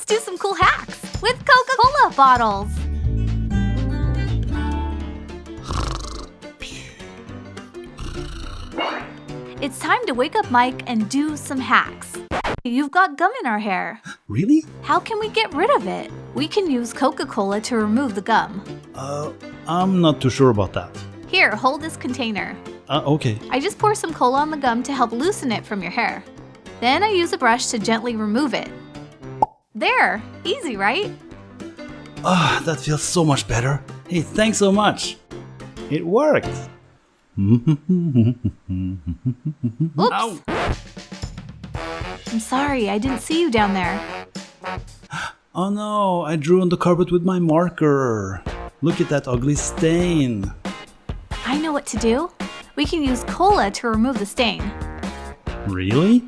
Let's do some cool hacks with Coca-Cola bottles. It's time to wake up Mike and do some hacks. You've got gum in our hair. Really? How can we get rid of it? We can use Coca-Cola to remove the gum. I'm not too sure about that. Here, hold this container. Okay. I just pour some cola on the gum to help loosen it from your hair. Then I use a brush to gently remove it. There! Easy, right? That feels so much better. Hey, thanks so much. It worked. Oops! Ow. I'm sorry, I didn't see you down there. Oh no, I drew on the carpet with my marker. Look at that ugly stain. I know what to do. We can use cola to remove the stain. Really?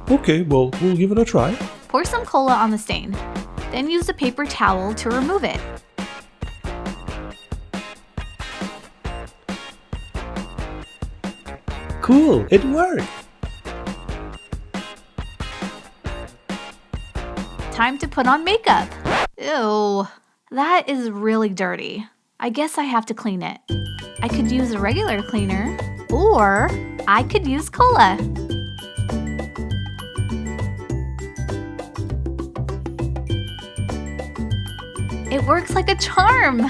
Okay, well, we'll give it a try. Pour some cola on the stain. Then use a paper towel to remove it. Cool, it worked. Time to put on makeup. Ew, that is really dirty. I guess I have to clean it. I could use a regular cleaner, or I could use cola. It works like a charm.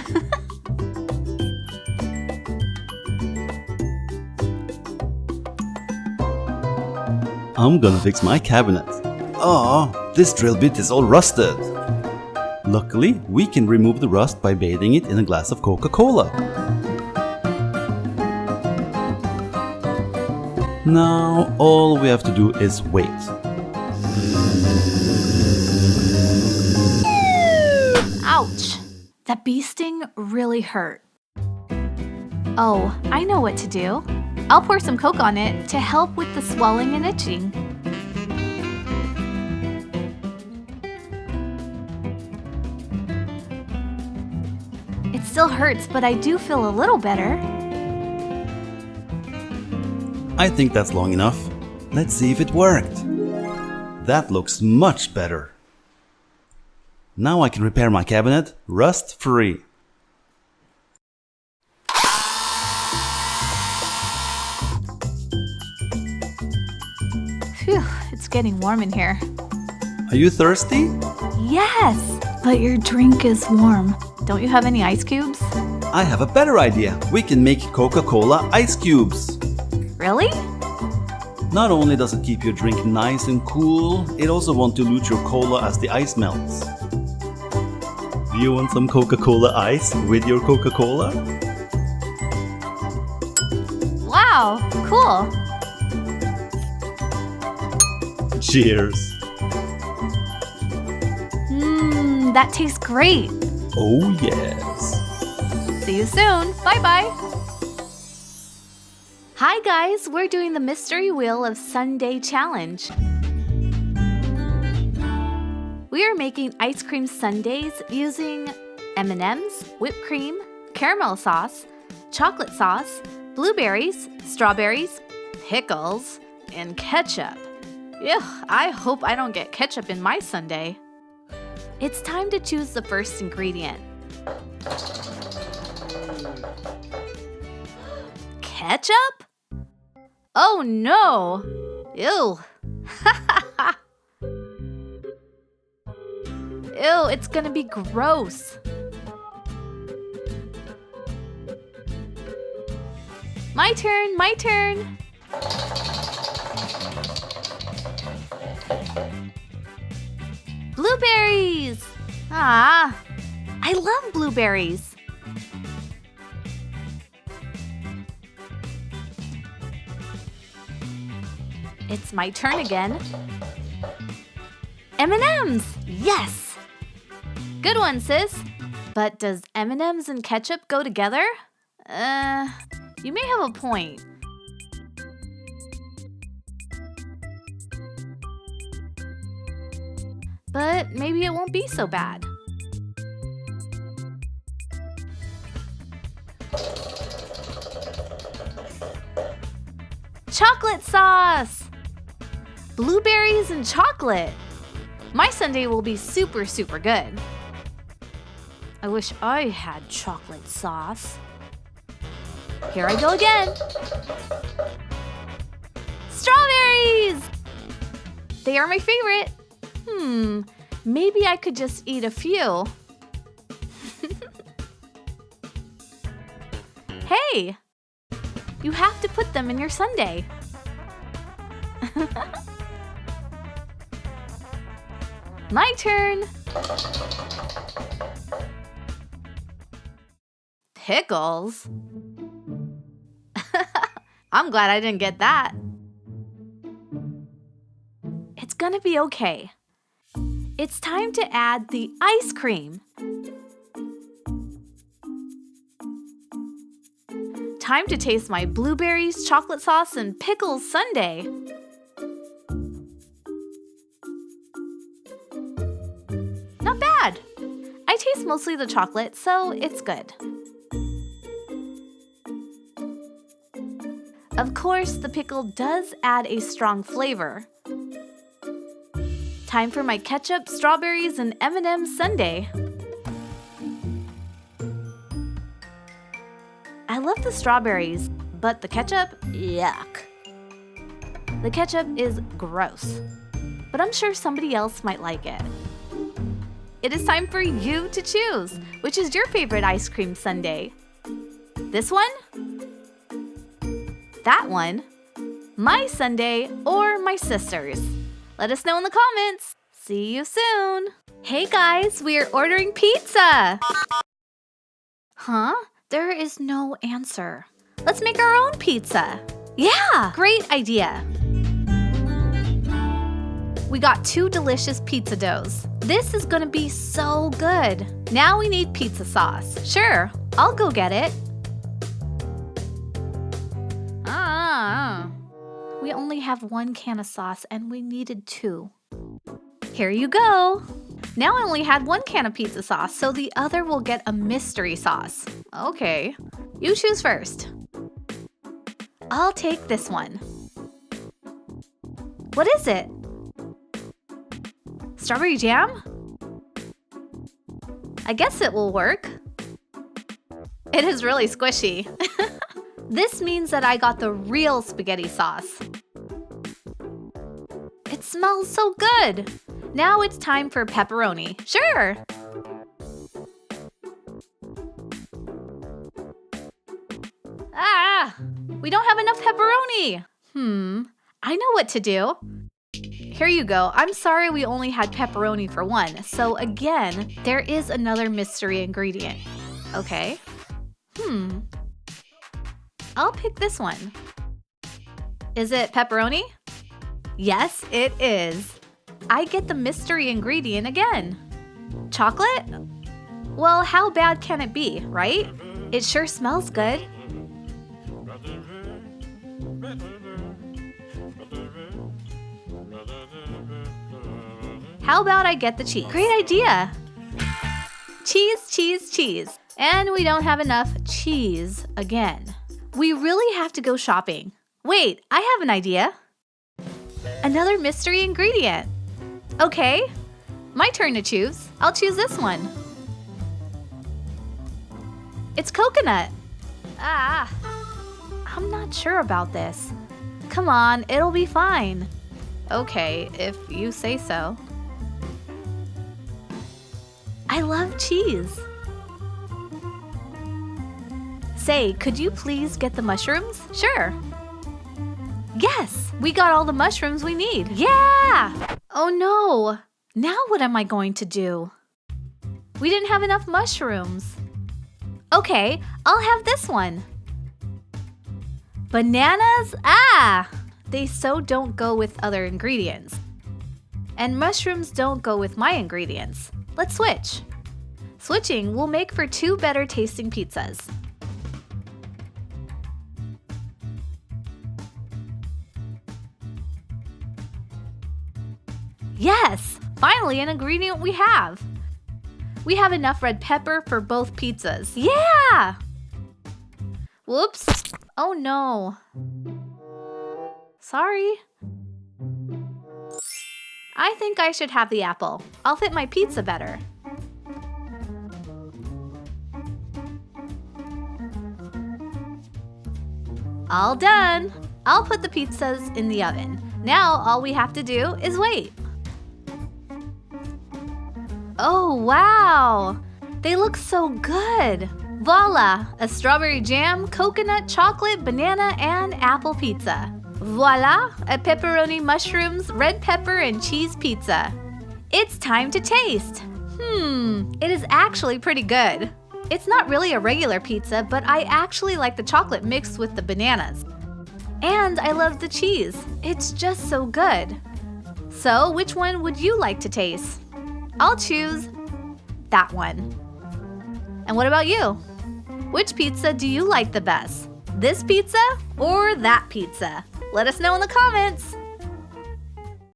I'm gonna fix my cabinet. Oh, this drill bit is all rusted. Luckily, we can remove the rust by bathing it in a glass of Coca-Cola. Now, all we have to do is wait. Ouch! That bee sting really hurt. Oh, I know what to do. I'll pour some Coke on it to help with the swelling and itching. It still hurts, but I do feel a little better. I think that's long enough. Let's see if it worked. That looks much better. Now I can repair my cabinet rust-free. Phew, it's getting warm in here. Are you thirsty? Yes, but your drink is warm. Don't you have any ice cubes? I have a better idea. We can make Coca-Cola ice cubes. Really? Not only does it keep your drink nice and cool, it also won't dilute your cola as the ice melts. Do you want some Coca-Cola ice with your Coca-Cola? Wow, cool. Cheers! That tastes great. Oh yes! See you soon. Bye-bye. Hi guys, we're doing the mystery wheel of Sundae challenge. We are making ice cream sundaes using M&Ms, whipped cream, caramel sauce, chocolate sauce, blueberries, strawberries, pickles, and ketchup. Ugh, I hope I don't get ketchup in my sundae. It's time to choose the first ingredient. Ketchup? Oh no! Ew! Ew, it's gonna be gross. My turn, my turn. Blueberries! Ah, I love blueberries. It's my turn again. M&Ms! Yes! Good one, sis. But does M&Ms and ketchup go together? You may have a point. But maybe it won't be so bad. Chocolate sauce! Blueberries and chocolate. My sundae will be super, super good. I wish I had chocolate sauce. Here I go again. Strawberries! They are my favorite. Maybe I could just eat a few. Hey! You have to put them in your sundae. My turn. Pickles? I'm glad I didn't get that. It's gonna be okay. It's time to add the ice cream. Time to taste my blueberries, chocolate sauce, and pickles sundae. Not bad. I taste mostly the chocolate, so it's good. Of course, the pickle does add a strong flavor. Time for my ketchup, strawberries, and M&M sundae. I love the strawberries, but the ketchup, yuck. The ketchup is gross, but I'm sure somebody else might like it. It is time for you to choose. Which is your favorite ice cream sundae? This one? That one? My sundae or my sister's? Let us know in the comments. See you soon. Hey guys, we are ordering pizza. Huh? There is no answer. Let's make our own pizza. Yeah, great idea. We got 2 delicious pizza doughs. This is gonna be so good. Now we need pizza sauce. Sure, I'll go get it. We only have 1 can of sauce and we needed 2. Here you go. Now I only had 1 can of pizza sauce, so the other will get a mystery sauce. Okay, you choose first. I'll take this one. What is it? Strawberry jam? I guess it will work. It is really squishy. This means that I got the real spaghetti sauce. It smells so good. Now it's time for pepperoni. Sure. We don't have enough pepperoni. I know what to do. Here you go. I'm sorry we only had pepperoni for 1. So again, there is another mystery ingredient. Okay. I'll pick this one. Is it pepperoni? Yes, it is. I get the mystery ingredient again. Chocolate? Well, how bad can it be, right? It sure smells good. How about I get the cheese? Great idea. Cheese, cheese, cheese. And we don't have enough cheese again. We really have to go shopping. Wait, I have an idea. Another mystery ingredient. Okay, my turn to choose. I'll choose this one. It's coconut. I'm not sure about this. Come on, it'll be fine. Okay, if you say so. I love cheese. Say, could you please get the mushrooms? Sure. Yes, we got all the mushrooms we need. Yeah! Oh no, now what am I going to do? We didn't have enough mushrooms. Okay, I'll have this one. Bananas? They so don't go with other ingredients. And mushrooms don't go with my ingredients. Let's switch. Switching will make for 2 better tasting pizzas. Yes, finally an ingredient we have. We have enough red pepper for both pizzas. Yeah! Whoops. Oh no. Sorry. I think I should have the apple. I'll fit my pizza better. All done! I'll put the pizzas in the oven. Now all we have to do is wait. Oh, wow! They look so good! Voila! A strawberry jam, coconut, chocolate, banana, and apple pizza. Voila! A pepperoni, mushrooms, red pepper, and cheese pizza. It's time to taste! It is actually pretty good. It's not really a regular pizza, but I actually like the chocolate mixed with the bananas. And I love the cheese. It's just so good. So, which one would you like to taste? I'll choose that one. And what about you? Which pizza do you like the best? This pizza or that pizza? Let us know in the comments.